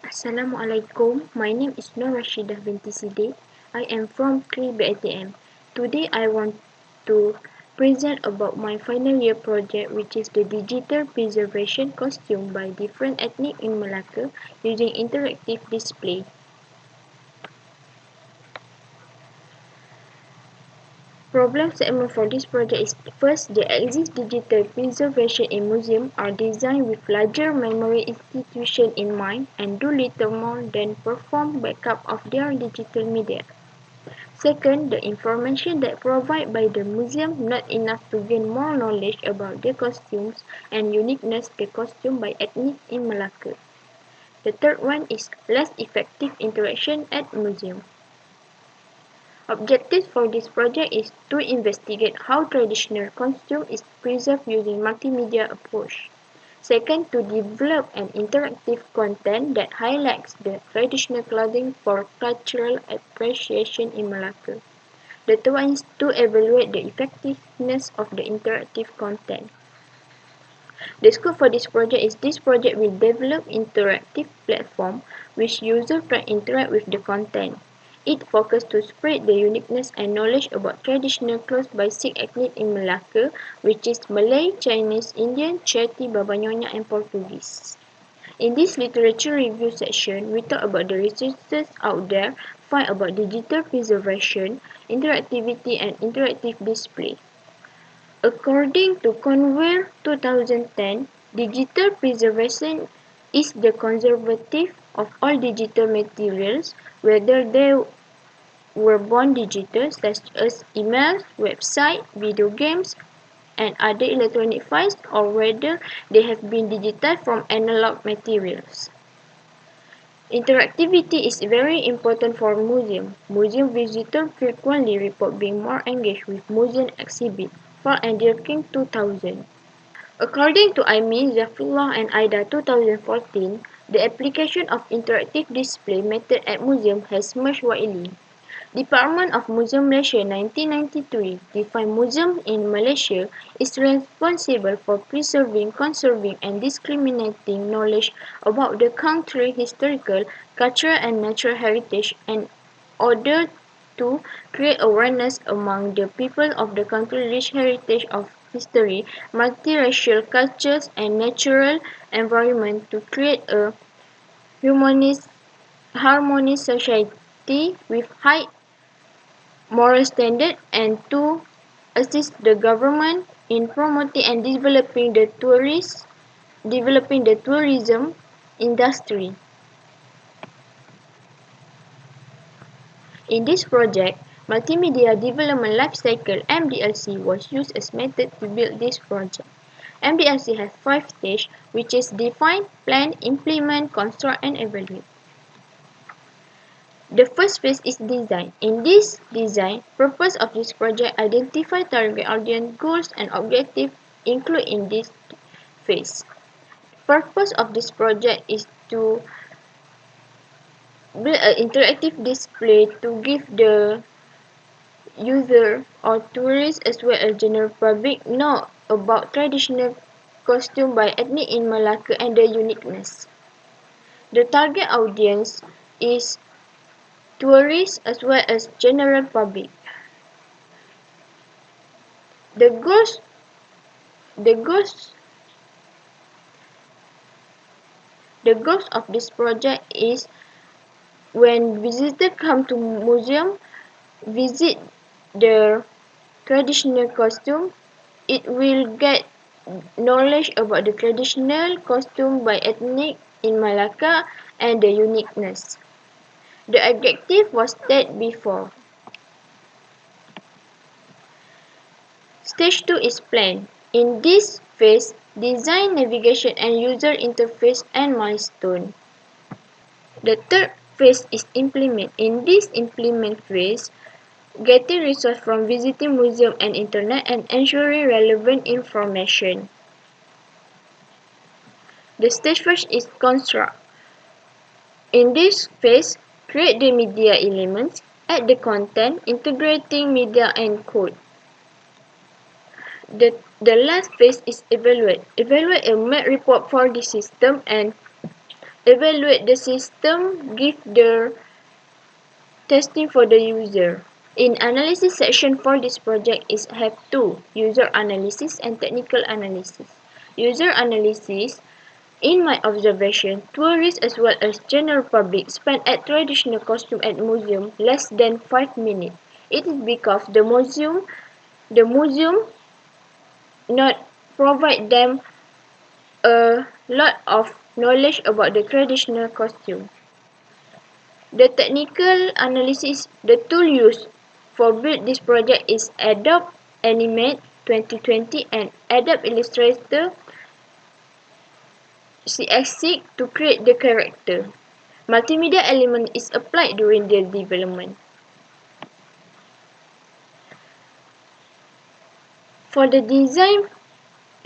Assalamualaikum. My name is Nur Rashidah binti Siddiq. I am from 3BATM. Today I want to present about my final year project, which is the digital preservation costume by different ethnic in Melaka using interactive display. Problem segment for this project is: first, the existing digital preservation in museums are designed with larger memory institution in mind and do little more than perform backup of their digital media. Second, the information that provided by the museum not enough to gain more knowledge about the costumes and uniqueness the costume by ethnic in Melaka. The third one is less effective interaction at museum. Objectives for this project is to investigate how traditional costume is preserved using multimedia approach. Second, to develop an interactive content that highlights the traditional clothing for cultural appreciation in Melaka. The third one is to evaluate the effectiveness of the interactive content. The scope for this project is: this project will develop interactive platform which users can interact with the content. It focuses to spread the uniqueness and knowledge about traditional clothes by 6 ethnic in Melaka, which is Malay, Chinese, Indian, Chetty, Babanyonya, and Portuguese. In this literature review section, we talk about the resources out there, find about digital preservation, interactivity, and interactive display. According to Conware 2010, digital preservation is the conservative of all digital materials, whether they were born digital, such as emails, websites, video games, and other electronic files, or whether they have been digitized from analog materials. Interactivity is very important for museums. Museum visitors frequently report being more engaged with museum exhibits. For King 2000. According to Aimi, Zafullah and Aida 2014, the application of interactive display method at museum has merged widely. Department of Museum Malaysia 1993 defined museum in Malaysia is responsible for preserving, conserving, and disseminating knowledge about the country's historical, cultural, and natural heritage in order to create awareness among the people of the country's rich heritage of history, multiracial cultures, and natural environment to create a harmonious society with high moral standards and to assist the government in promoting and developing the tourism industry. In this project, Multimedia Development Lifecycle (MDLC) was used as method to build this project. MDLC has 5 stages, which is define, plan, implement, construct, and evaluate. The first phase is design. In this design, purpose of this project: identify target audience, goals, and objectives included in this phase. Purpose of this project is to build an interactive display to give the user or tourists as well as general public know about traditional costume by ethnic in Melaka and their uniqueness. The target audience is tourists as well as general public. The goals of this project is: when visitors come to museum, visit the traditional costume, it will get knowledge about the traditional costume by ethnic in Melaka and the uniqueness. The objective was stated before. Stage 2 is plan. In this phase, design, navigation, and user interface and milestone. The third phase is implement. In this implement phase, getting resources from visiting museum and internet and ensuring relevant information. The stage first is construct. In this phase, create the media elements, add the content, integrating media and code. The last phase is evaluate. Evaluate a map report for the system and Evaluate the system, give the testing for the user. In analysis section for this project is have two, user analysis and technical analysis. User analysis, in my observation, tourists as well as general public spend at traditional costume at museum less than 5 minutes. It is because the museum not provide them a lot of knowledge about the traditional costume. The technical analysis, the tool used for build this project is Adobe Animate 2020 and Adobe Illustrator CX6 to create the character. Multimedia element is applied during the development. For the design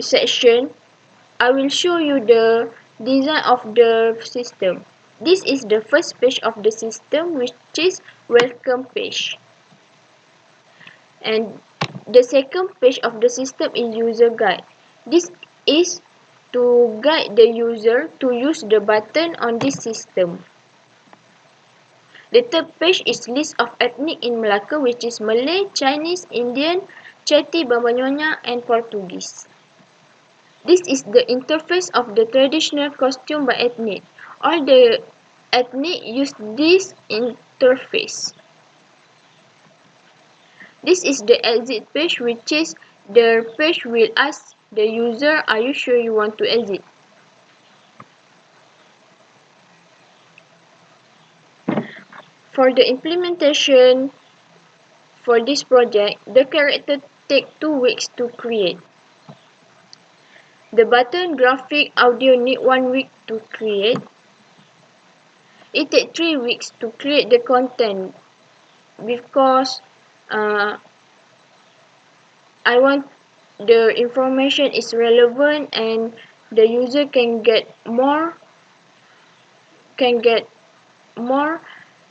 section, I will show you the design of the system. This is the first page of the system, which is welcome page. And the second page of the system is user guide. This is to guide the user to use the button on this system. The third page is list of ethnic in Melaka, which is Malay, Chinese, Indian, Chetty, Bambanyonya, and Portuguese. This is the interface of the traditional costume by ethnic. All the ethnic use this interface. This is the exit page, which is the page will ask the user, are you sure you want to exit? For the implementation for this project, the character take 2 weeks to create. The button, graphic, audio need 1 week to create. It takes 3 weeks to create the content because I want the information is relevant and the user can get more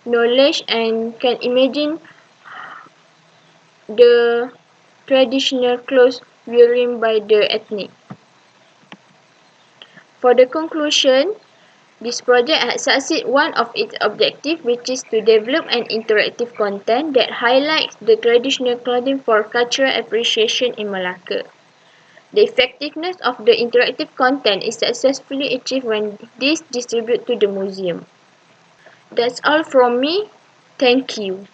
knowledge and can imagine the traditional clothes wearing by the ethnic. For the conclusion, this project has succeeded one of its objectives, which is to develop an interactive content that highlights the traditional clothing for cultural appreciation in Melaka. The effectiveness of the interactive content is successfully achieved when this distributed to the museum. That's all from me. Thank you.